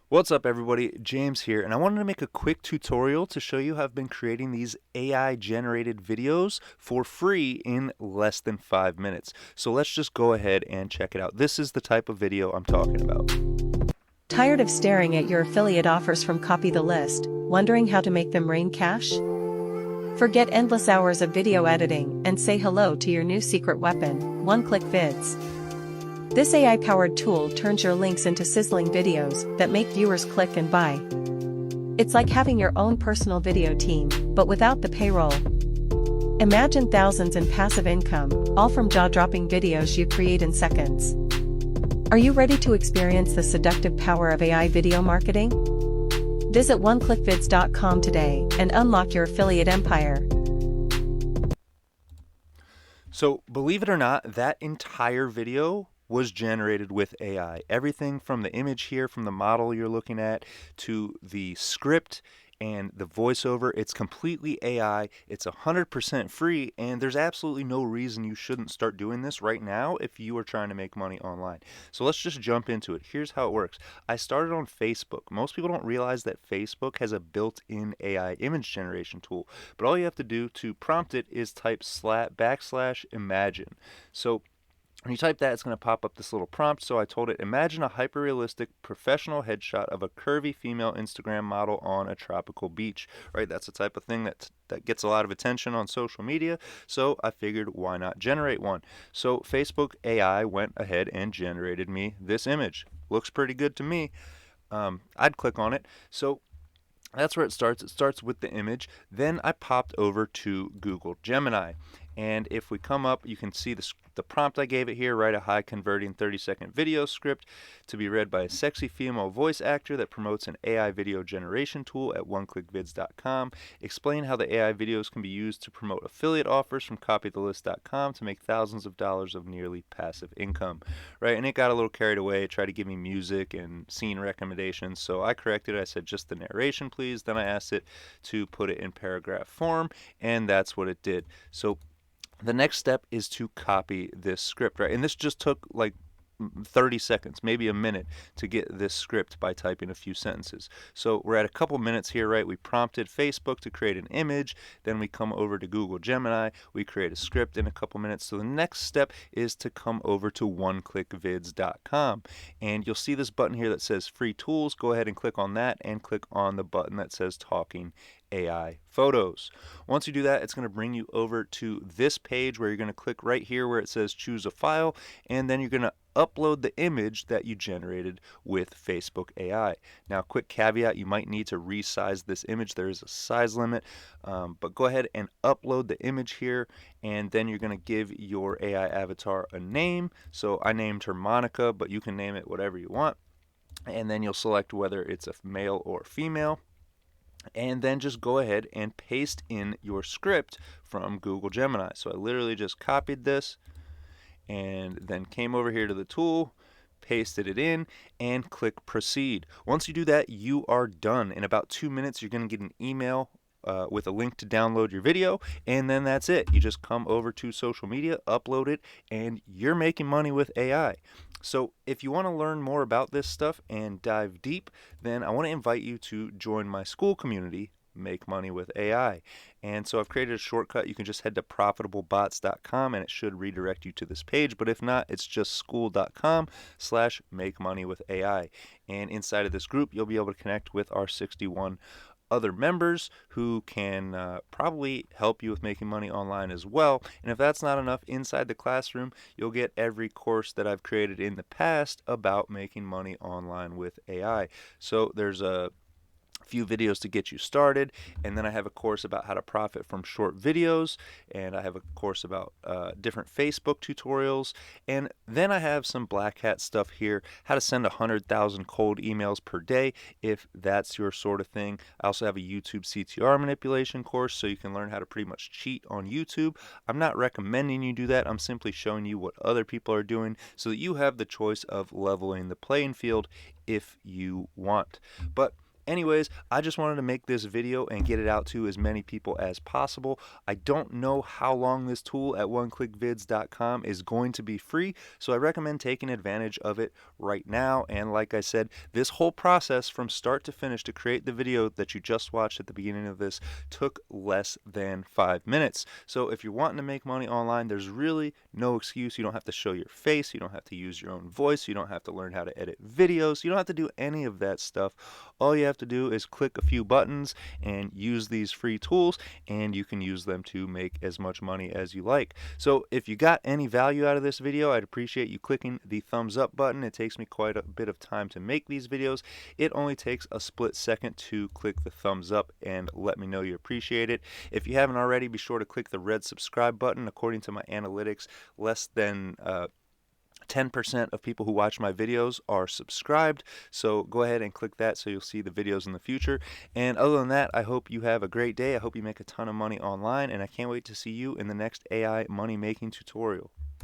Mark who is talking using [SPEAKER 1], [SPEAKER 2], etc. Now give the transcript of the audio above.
[SPEAKER 1] What's up everybody, James here, and I wanted to make a quick tutorial to show you how I've been creating these AI generated videos for free in less than 5 minutes. So let's just go ahead and check it out. This is the type of video I'm talking about.
[SPEAKER 2] Tired of staring at your affiliate offers from Copy the List, wondering how to make them rain cash? Forget endless hours of video editing and say hello to your new secret weapon, one-click vids. This AI-powered tool turns your links into sizzling videos that make viewers click and buy. It's like having your own personal video team, but without the payroll. Imagine thousands in passive income, all from jaw-dropping videos you create in seconds. Are you ready to experience the seductive power of AI video marketing? Visit oneclickvids.com today and unlock your affiliate empire.
[SPEAKER 1] So believe it or not, that entire video was generated with AI. Everything from the image here, from the model you're looking at, to the script and the voiceover, it's completely AI. It's 100% free, and there's absolutely no reason you shouldn't start doing this right now if you are trying to make money online. So let's just jump into it. Here's how it works. I started on Facebook. Most people don't realize that Facebook has a built-in AI image generation tool, but all you have to do to prompt it is type /imagine. So when you type that, it's going to pop up this little prompt. So I told it, imagine a hyper-realistic professional headshot of a curvy female Instagram model on a tropical beach, right? That's the type of thing that gets a lot of attention on social media. So I figured, why not generate one? So Facebook AI went ahead and generated me this image. Looks pretty good to me. I'd click on it. So that's where it starts. It starts with the image. Then I popped over to Google Gemini. And if we come up, you can see the prompt I gave it here. Write a high converting 30-second video script to be read by a sexy female voice actor that promotes an AI video generation tool at oneclickvids.com. Explain how the AI videos can be used to promote affiliate offers from copythelist.com to make thousands of dollars of nearly passive income. Right? And it got a little carried away. It tried to give me music and scene recommendations. So I corrected it. I said just the narration, please. Then I asked it to put it in paragraph form, and that's what it did. So the next step is to copy this script, right? And this just took like 30 seconds, maybe a minute to get this script by typing a few sentences. So we're at a couple minutes here, right? We prompted Facebook to create an image, then we come over to Google Gemini, we create a script in a couple minutes. So the next step is to come over to oneclickvids.com, and you'll see this button here that says free tools. Go ahead and click on that and click on the button that says talking AI photos. Once you do that, it's going to bring you over to this page where you're going to click right here where it says choose a file, and then you're going to upload the image that you generated with Facebook AI. Now, quick caveat, you might need to resize this image. There is a size limit, but go ahead and upload the image here, and then you're going to give your AI avatar a name. So I named her Monica, but you can name it whatever you want. And then you'll select whether it's a male or female. And then just go ahead and paste in your script from Google Gemini. So I literally just copied this and then came over here to the tool, pasted it in, and click proceed. Once you do that, you are done. In about 2 minutes, you're going to get an email with a link to download your video, and then that's it. You just come over to social media, upload it, and you're making money with AI. So if you want to learn more about this stuff and dive deep, then I want to invite you to join my school community, Make Money with AI. And so I've created a shortcut. You can just head to profitableBots.com and it should redirect you to this page. But if not, it's just school.com/makemoneywithai. And inside of this group, you'll be able to connect with our 61 other members who can probably help you with making money online as well. And if that's not enough, inside the classroom, you'll get every course that I've created in the past about making money online with AI. So there's a few videos to get you started, and then I have a course about how to profit from short videos, and I have a course about different Facebook tutorials, and then I have some black hat stuff here, how to send 100,000 cold emails per day if that's your sort of thing. I also have a YouTube CTR manipulation course, so you can learn how to pretty much cheat on YouTube. I'm not recommending you do that. I'm simply showing you what other people are doing so that you have the choice of leveling the playing field if you want. But Anyways, I just wanted to make this video and get it out to as many people as possible. I don't know how long this tool at oneclickvids.com is going to be free, so I recommend taking advantage of it right now. And like I said, this whole process from start to finish to create the video that you just watched at the beginning of this took less than 5 minutes. So if you're wanting to make money online, there's really no excuse. You don't have to show your face, you don't have to use your own voice, you don't have to learn how to edit videos, you don't have to do any of that stuff. All you have to do is click a few buttons and use these free tools, and you can use them to make as much money as you like. So if you got any value out of this video, I'd appreciate you clicking the thumbs up button. It takes me quite a bit of time to make these videos. It only takes a split second to click the thumbs up and let me know you appreciate it. If you haven't already, be sure to click the red subscribe button. According to my analytics, less than 10% of people who watch my videos are subscribed, so go ahead and click that so you'll see the videos in the future. And other than that, I hope you have a great day. I hope you make a ton of money online, and I can't wait to see you in the next AI money making tutorial.